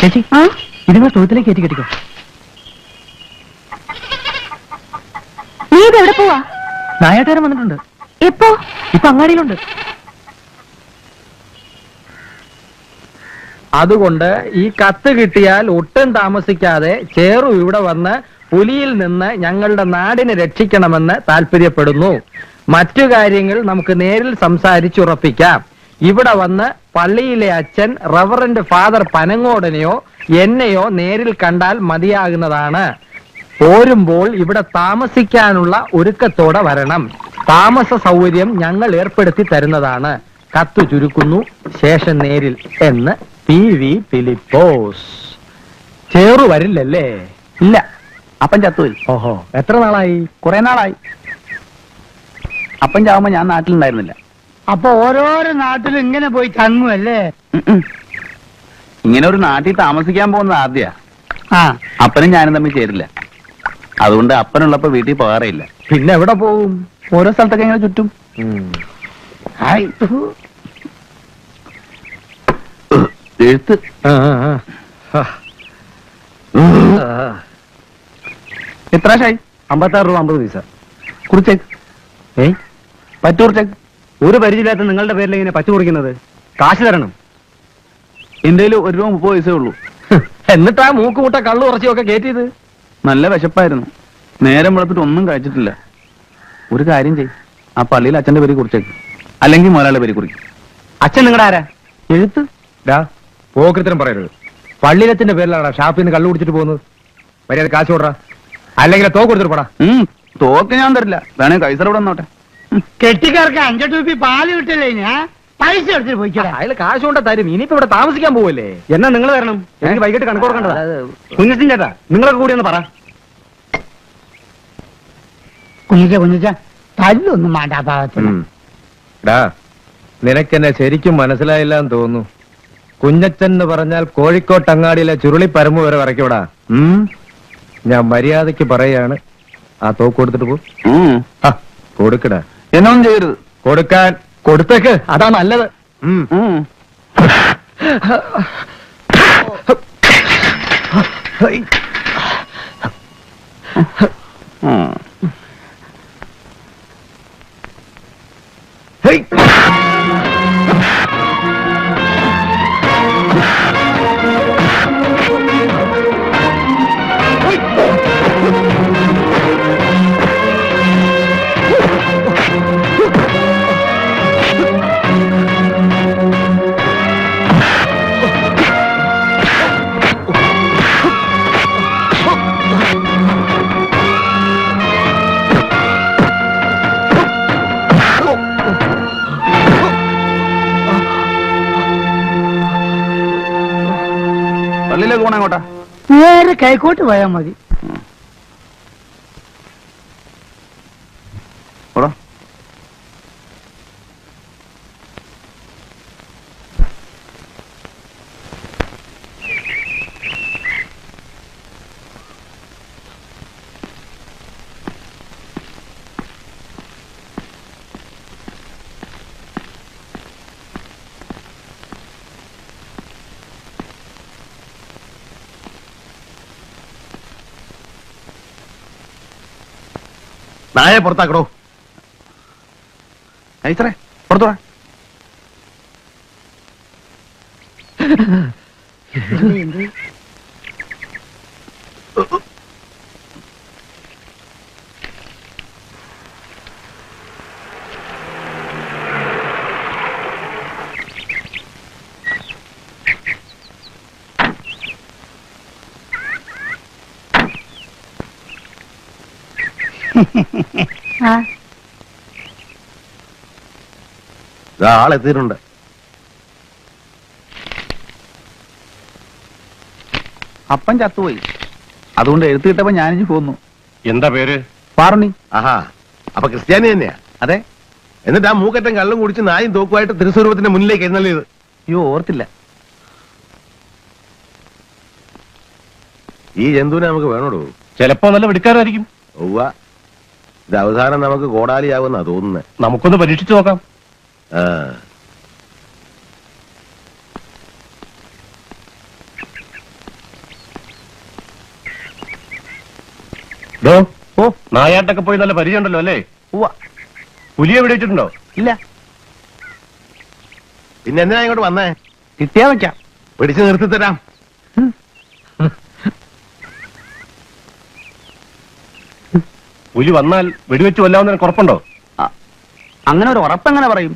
ചേച്ചി ഇതിനെ തൊഴുത്തിലേക്ക് കയറ്റി കെട്ടിക്കോ. നീ ഇത് എവിടെ പോവാ? നായാട്ടുകാരൻ വന്നിട്ടുണ്ട്. എപ്പോ? ഇപ്പൊ അങ്ങാടിയിലുണ്ട്. അതുകൊണ്ട് ഈ കത്ത് കിട്ടിയാൽ ഒട്ടും താമസിക്കാതെ ചേറു ഇവിടെ വന്ന് പുലിയിൽ നിന്ന് ഞങ്ങളുടെ നാടിനെ രക്ഷിക്കണമെന്ന് താല്പര്യപ്പെടുന്നു. മറ്റു കാര്യങ്ങൾ നമുക്ക് നേരിൽ സംസാരിച്ചുറപ്പിക്കാം. ഇവിടെ വന്ന് പള്ളിയിലെ അച്ഛൻ റവറന്റ് ഫാദർ പനങ്ങോടനെയോ എന്നെയോ നേരിൽ കണ്ടാൽ മതിയാകുന്നതാണ്. പോരുമ്പോൾ ഇവിടെ താമസിക്കാനുള്ള ഒരുക്കത്തോടെ വരണം. താമസ സൗകര്യം ഞങ്ങൾ ഏർപ്പെടുത്തി തരുന്നതാണ്. കത്തു ചുരുക്കുന്നു, ശേഷം നേരിൽ എന്ന് PV ഫിലിപ്പോസ്. ചേറു വരില്ലല്ലേ? ഇല്ല, അപ്പൻ ചത്തുപോയി. ഓഹോ, എത്ര നാളായി? കുറെ നാളായി. അപ്പൻ ചാവുമ്പോ ഞാൻ നാട്ടിലുണ്ടായിരുന്നില്ല. അപ്പൊ ഓരോരോ നാട്ടിലും ഇങ്ങനെ പോയി തങ്ങുമല്ലേ? ഇങ്ങനെ ഒരു നാട്ടിൽ താമസിക്കാൻ പോകുന്നത് ആദ്യ. ആ, അപ്പനും ഞാനും തമ്മിൽ ചേരില്ല. അതുകൊണ്ട് അപ്പനുള്ളപ്പോ വീട്ടിൽ പോകാറില്ല. പിന്നെ എവിടെ പോവും? ഓരോ സ്ഥലത്തൊക്കെ ഇങ്ങനെ ചുറ്റും. ഹായ്. എഴുത്ത് എത്ര ആയി? 56 രൂപ 50 പൈസ. കുറിച്ചേക്ക് പറ്റൂർച്ചേക്ക്. ഒരു പരിചയമില്ലാത്ത നിങ്ങളുടെ പേരിൽ ഇങ്ങനെ പച്ച കുറിക്കുന്നത്? കാശ് തരണം. എന്റെ 1 രൂപ 30 പൈസേ ഉള്ളൂ. എന്നിട്ടാ മൂക്കുമുട്ട കള്ളു ഉറച്ചിയൊക്കെ കയറ്റിയത്? നല്ല വിശപ്പായിരുന്നു. നേരം വെളുത്തിട്ട് ഒന്നും കഴിച്ചിട്ടില്ല. ഒരു കാര്യം ചെയ്, ആ പള്ളിയിൽ അച്ഛന്റെ പേര് കുറിച്ചേക്ക്, അല്ലെങ്കിൽ മുതലാളിയുടെ പേര് കുറിക്കും. അച്ഛൻ നിങ്ങളുടെ ആരാ? എഴുത്ത്. പോകൃത്തിനും പറയരുത്. പള്ളിയിലത്തിന്റെ പേരിലാണ് ഷാപ്പിൽ നിന്ന് കള്ളു കുടിച്ചിട്ട് പോകുന്നത്. മര്യാദ കാശ് കൊടുറാ, അല്ലെങ്കിൽ തോക്ക് കൊടുത്തിട്ട് പോടാ. തോക്ക് ഞാൻ തരില്ല. വേണേ കൈസർ ഇവിടെ വന്നോട്ടെ. കെട്ടിക്കാർക്ക് 5 രൂപ പാല് കിട്ടില്ലേ? ഞാൻ പൈസ എടുത്തിട്ട് പോയിക്കോട്ടെ. അയാൾ കാശ് കൊണ്ട് തരും. ഇനിയിപ്പോ ഇവിടെ താമസിക്കാൻ പോവല്ലേ? എന്നാ നിങ്ങൾ തരണം. എനിക്ക് വൈകിട്ട് കണക്ക് കൊടുക്കേണ്ടതാ. കുഞ്ഞച്ചൻ ചേട്ടാ, നിങ്ങളൊക്കെ കൂടി ഒന്ന് പറ. കുഞ്ഞിച്ച തല്ലൊന്നും വേണ്ട ഭാഗത്തിന്. നിനക്കെന്നെ ശരിക്കും മനസ്സിലായില്ല എന്ന് തോന്നുന്നു. കുഞ്ഞച്ചൻ എന്ന് പറഞ്ഞാൽ കോഴിക്കോട്ട് അങ്ങാടിയിലെ ചുരുളി പരമ്പ് വരെ വരയ്ക്കൂടാ. ഞാൻ മര്യാദക്ക് പറയാണ്, ആ തോക്ക് കൊടുത്തിട്ട് പോ. കൊടുക്കടാ. എന്നൊന്നും ചെയ്യരുത്. കൊടുക്കാൻ. കൊടുത്തേക്ക്, അതാ നല്ലത്. പള്ളിയിലേക്ക് പോണേ കോട്ടാ? നേരെ കൈക്കോട്ട് പോയാൽ മതി. ഓടാ. നായെ പുറത്താക്കടോ. കൈസറേ പുറത്തു വാ. ആളെത്തിയിട്ടുണ്ട്. അപ്പൻ ചത്തുപോയി. അതുകൊണ്ട് എഴുത്ത് കിട്ടപ്പോ ഞാനിഞ്ഞു പോന്നു. എന്താ പേര്? പാറുണി. ആഹാ, അപ്പൊ ക്രിസ്ത്യാനി തന്നെയാ? അതെ. എന്നിട്ട് ആ മൂക്കറ്റം കള്ളും കുടിച്ച് നായും തോക്കുമായിട്ട് തിരുസ്വരൂപത്തിന്റെ മുന്നിലേക്ക് എഴുന്നള്ളിയത്? അയ്യോ, ഓർത്തില്ല. ഈ ജന്തുവിനെ നമുക്ക് വേണോടോ? ചിലപ്പോ നല്ല വെടിക്കാരായിരിക്കും. ഒവ്വ, ഇത് അവസാനം നമുക്ക് കോടാലിയാവുന്നാ തോന്നുന്നത്. നമുക്കൊന്ന് പരീക്ഷിച്ചു നോക്കാം. ഓ നായാട്ടൊക്കെ പോയി നല്ല പരിചയമുണ്ടല്ലോ അല്ലേ? ഉവ്വ. പുലിയെ വെടിവെച്ചിട്ടുണ്ടോ? ഇല്ല. പിന്നെ എന്തിനാ ഇങ്ങോട്ട് വന്നേ? കിട്ടിയാ വെക്കാം. പിടിച്ചു നിർത്തി തരാം. പുലി വന്നാൽ വെടിവെച്ച് കൊല്ലാവുന്നതിന് കുഴപ്പമുണ്ടോ? അങ്ങനെ ഒരു ഉറപ്പെങ്ങനെ പറയും?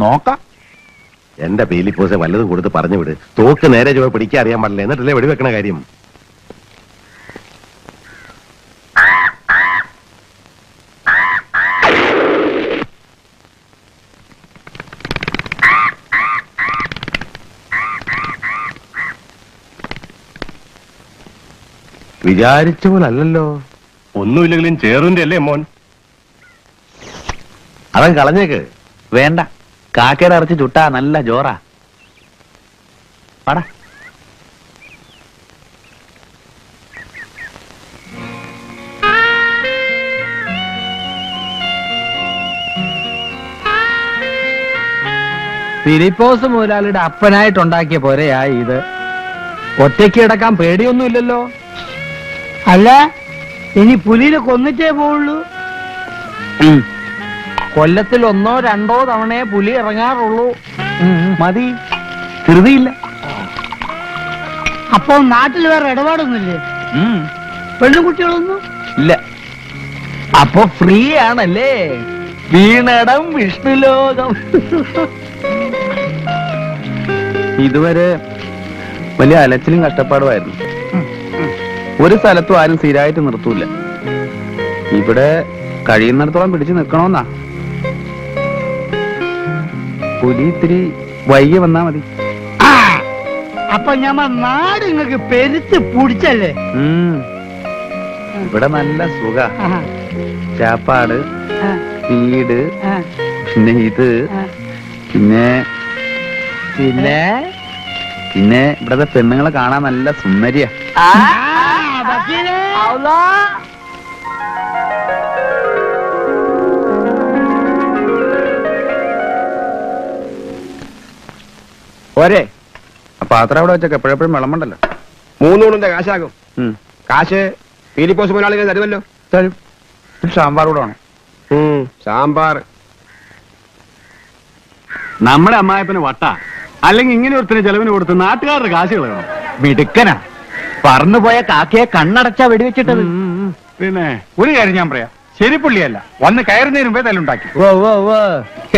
നോക്കാം. എന്റെ പീലിപ്പോസെ വല്ലതും കൊടുത്ത് പറഞ്ഞു വിട്. തോക്ക് നേരെ ചുവ പിടിക്കാൻ അറിയാൻ പാടില്ല, എന്നിട്ടല്ലേ വെടിവെക്കണ കാര്യം. വിചാരിച്ച പോലല്ലോ. ഒന്നുമില്ലെങ്കിലും ചേറുന്റെ അല്ലേ മോൻ? അവൻ കളഞ്ഞേക്ക്. വേണ്ട, കാക്കയുടെ ഇറച്ചി ചുട്ടാ നല്ല ജോറാ. പടാ. ഫിലിപ്പോസ് മുതലാളിയുടെ അപ്പനായിട്ടുണ്ടാക്കിയ പോരെയായി ഇത്. ഒറ്റയ്ക്ക് കിടക്കാൻ പേടിയൊന്നുമില്ലല്ലോ. അല്ല, ഇനി പുലിനെ കൊന്നിട്ടേ പോവുള്ളൂ. കൊല്ലത്തിൽ 1 2 തവണയെ പുലി ഇറങ്ങാറുള്ളൂ. മതി, ധൃതിയില്ല. അപ്പൊ നാട്ടിൽ വേറെ ഇടപാടൊന്നുമില്ലേ? പെണ്ണുകുട്ടികളൊന്നും ഇല്ല. അപ്പൊ ഫ്രീ ആണല്ലേ? വീണടം വിഷ്ണുലോകം. ഇതുവരെ വലിയ അലച്ചിലും കഷ്ടപ്പാടുമായിരുന്നു. ഒരു സ്ഥലത്തും ആരും സ്ഥിരമായിട്ട് നിർത്തൂല. ഇവിടെ കഴിയുന്നിടത്തോളം പിടിച്ചു നിൽക്കണമെന്നാ. പുലി ഇത്തിരി വൈകി വന്നാ മതി. അപ്പൊ ഞമ്മ നാട് നിങ്ങക്ക് പെരുത്ത് പിടിച്ചല്ലേ? ഇവിടെ നല്ല സുഖ. ചാപ്പാട്, വീട്, പിന്നെ ഇത്, പിന്നെ പിന്നെ പിന്നെ ഇവിടത്തെ പെണ്ണുങ്ങളെ കാണാൻ നല്ല സുന്ദരിയാ. പോരെ? പാത്രം അവിടെ വെച്ചൊക്കെ എപ്പോഴെപ്പോഴും വിളമ്പണ്ടല്ലോ. 3 ഊണിന്റെ കാശാകും. കാശ് ഫിലിപ്പോസ് മുതലാളികൾ തരുമല്ലോ. തരും. സാമ്പാർ കൂടെ വേണം. സാമ്പാർ. നമ്മുടെ അമ്മായപ്പന് വട്ട, അല്ലെങ്കിൽ ഇങ്ങനെ ഒരുത്തിന് ചെലവിന് കൊടുത്ത് നാട്ടുകാരുടെ കാശ് കളയണം. മിടുക്കനാ. പറന്നുപോയ കാക്കയെ കണ്ണടച്ചാ വെടിവെച്ചിട്ടത്. പിന്നെ ഒരു കാര്യം ഞാൻ പറയാം, ശരി പുള്ളിയല്ല, വന്ന് കയറുന്നതിന് മുമ്പേ തല്ലുണ്ടാക്കി.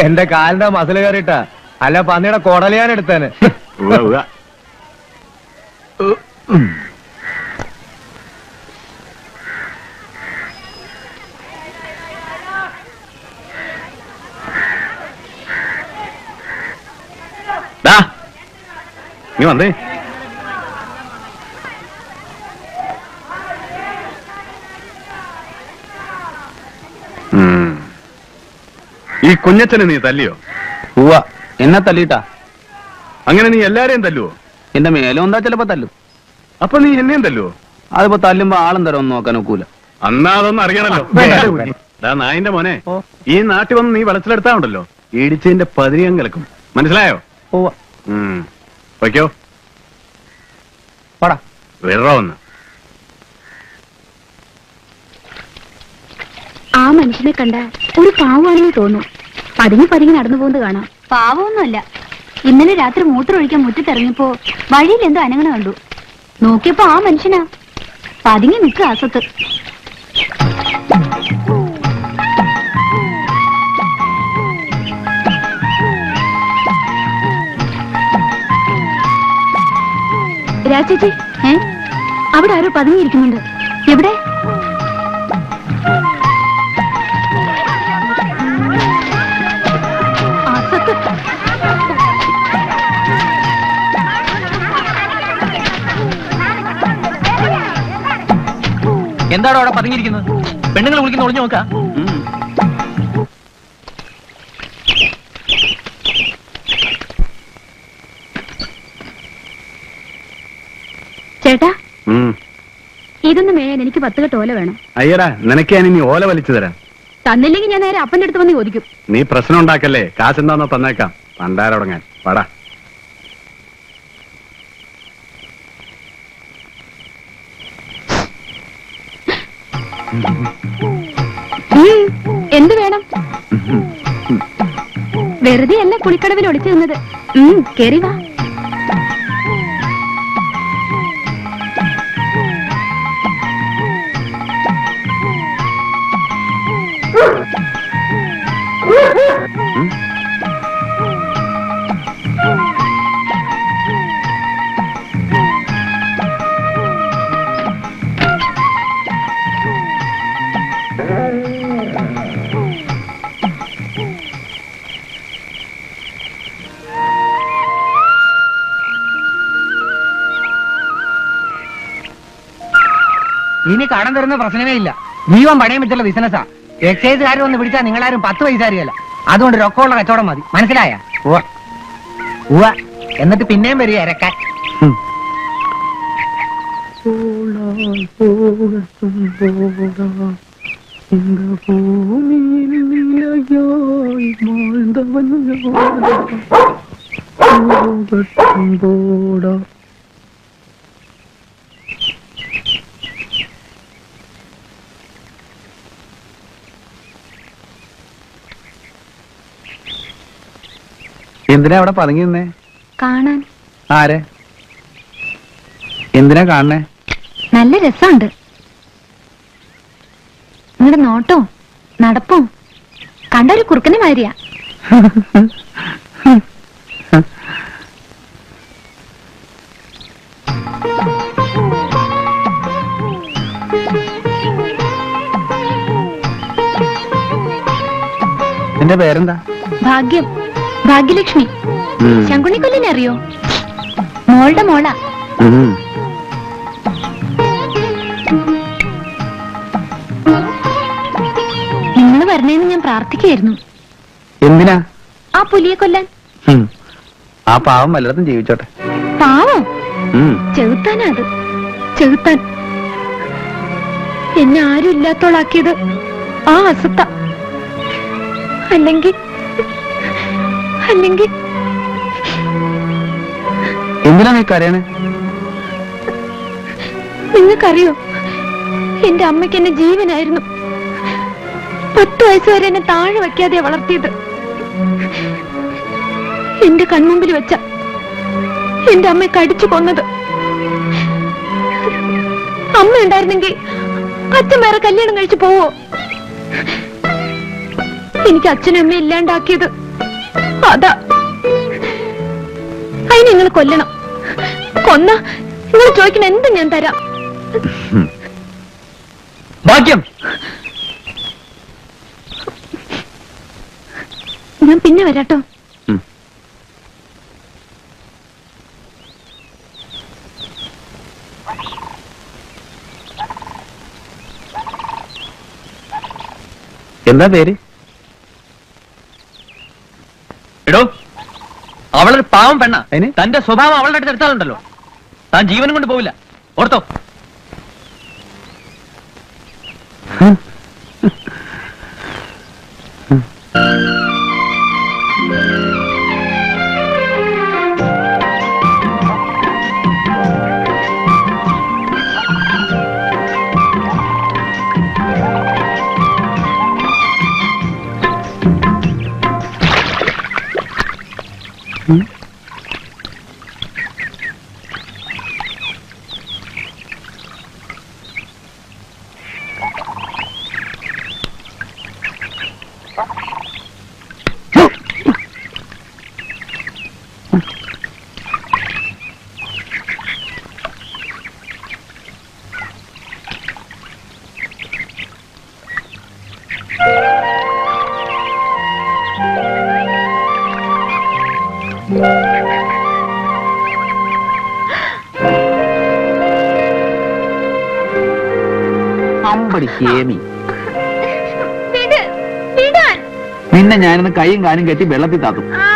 എന്റെ കാലിന്റെ മസിൽ കയറിയിട്ടാ, അല്ല പന്നിയുടെ കൊടലയാനെടുത്തേന്. നീ വന്നേ. ഈ കുഞ്ഞച്ചനെ നീ തല്ലിയോ? ഉവ്വ. എന്നെ തല്ലിട്ടാ? അങ്ങനെ നീ എല്ലാരെയും തല്ലുവോ? എന്റെ മേലും എന്താ ചിലപ്പോ തല്ലും. അപ്പൊ നീ എന്നെയും തല്ലുവോ? അതിപ്പോ തല്ലുമ്പോ ആളും തരം ഒന്നും നോക്കാൻ ഒക്കൂല. അന്നാ അതൊന്നും അറിയണല്ലോ. നായിന്റെ മോനെ, ഈ നാട്ടിൽ വന്ന് നീ വെളച്ചിലെടുത്താ ഉണ്ടല്ലോ, ഇടിച്ചതിന്റെ 10 കിടക്കും. മനസ്സിലായോ? വയ്ക്കോ. പടാ. വിടറോ ഒന്ന്. ആ മനുഷ്യനെ കണ്ട ഒരു പാവമാണെന്ന് തോന്നും. പതുങ്ങി പതുങ്ങി നടന്നു പോകുന്നത് കാണാം. പാവമൊന്നുമല്ല. ഇന്നലെ രാത്രി മൂത്രമൊഴിക്കാൻ മുറ്റത്തിറങ്ങിയപ്പോ വഴിയിൽ എന്തോ അനങ്ങണ കണ്ടു. നോക്കിയപ്പോ ആ മനുഷ്യനാ. പതുങ്ങി നിൽക്കുക അസത്ത്. രാജേച്ചി, അവിടെ ആരോ പതുങ്ങിയിരിക്കുന്നുണ്ട്. എവിടെ? എന്താണോ അവിടെ പതുങ്ങിയിരിക്കുന്നത്? പെണ്ണുങ്ങൾ വിളിക്കുന്ന ഒളിഞ്ഞു നോക്കാം. ചേട്ടാ, ഇതൊന്നും മേയാൻ എനിക്ക് 10 കെട്ട് ഓല വേണം. അയ്യടാ, നിനക്ക് ഞാൻ ഇനി ഓല വലിച്ചു തരാം. തന്നില്ലെങ്കിൽ ഞാൻ നേരെ അപ്പന്റെ അടുത്ത് വന്ന് ചോദിക്കും. നീ പ്രശ്നം ഉണ്ടാക്കല്ലേ, കാശെന്താന്നോ തന്നേക്കാം. പണ്ടാരടങ്ങാൻ പാടാ. എന്ത് വേണം? വെറുതെ അല്ല കുളിക്കടവിൽ ഒളിച്ചു നിന്നത്. കേറി വാ. ഇനി കടം തരുന്ന പ്രശ്നമേ ഇല്ല. ജീവൻ പണയം വെച്ചുള്ള ബിസിനസ്സാ. എക്സൈസുകാരും ഒന്ന് പിടിച്ചാൽ നിങ്ങളാരും 10 പൈസ അറിയല്ല. അതുകൊണ്ട് രൊക്കമുള്ള കച്ചവടം മതി. മനസ്സിലായ? എന്നിട്ട് പിന്നെയും വരിക ഇരക്കാൻ. എന്തിനാ അവിടെ പതുങ്ങി നിന്നേ? കാണാൻ. ആരെ? എന്തിനാ കാണണേ? നല്ല രസമുണ്ട്. നിങ്ങളുടെ നോട്ടവും നടപ്പും കണ്ടൊരു കുറുക്കനെ മാതിരിയാ. എന്റെ പേരെന്താ? ഭാഗ്യം. ഭാഗ്യലക്ഷ്മി. ശങ്കുണ്ണിക്കൊല്ലിനെ അറിയോ? മോളുടെ മോളാ. നിങ്ങൾ വരണേന്ന് ഞാൻ പ്രാർത്ഥിക്കായിരുന്നു. എന്തിനാ? ആ പുലിയെ കൊല്ലാൻ. ആ പാവം വല്ലയിടത്തും ജീവിച്ചോട്ടെ. പാവം ചെകുത്താനാ അത്. ചെകുത്താൻ. എന്നെ ആരും ഇല്ലാത്തോളാക്കിയത് ആ അസത്ത. അല്ലെങ്കിൽ എന്തിനാ നീ കരയണേ? നിങ്ങൾക്കറിയോ, എന്റെ അമ്മയ്ക്ക് എന്നെ ജീവനായിരുന്നു. 10 വയസ്സ് വരെ എന്നെ താഴെ വയ്ക്കാതെ വളർത്തിയത്. എന്റെ കൺമുമ്പിൽ വെച്ച എന്റെ അമ്മയെ കടിച്ചു കൊന്നത്. അമ്മ ഉണ്ടായിരുന്നെങ്കിൽ അച്ഛൻ വേറെ കല്യാണം കഴിച്ചു പോവോ? എനിക്ക് അച്ഛനും അമ്മ ഇല്ലാണ്ടാക്കിയത് അതാ. അതിന് നിങ്ങൾ കൊല്ലണം. കൊന്ന നിങ്ങൾ ചോദിക്കണ എന്തും ഞാൻ തരാം. ഭാഗ്യം. ഞാൻ പിന്നെ വരാട്ടോ. എന്താ പേര്? എടോ, അവളൊരു പാവം പെണ്ണ. അതിന്? തന്റെ സ്വഭാവം അവളുടെ അടുത്ത് എടുത്താലുണ്ടല്ലോ, താൻ ജീവനും കൊണ്ട് പോവില്ല. ഓർത്തോ? അമ്പടി ഹേമി, വിടാൻ. നിന്നെ ഞാനിന്ന് കൈയും കാലും കെട്ടി വെള്ളത്തിൽ താത്തും. ആ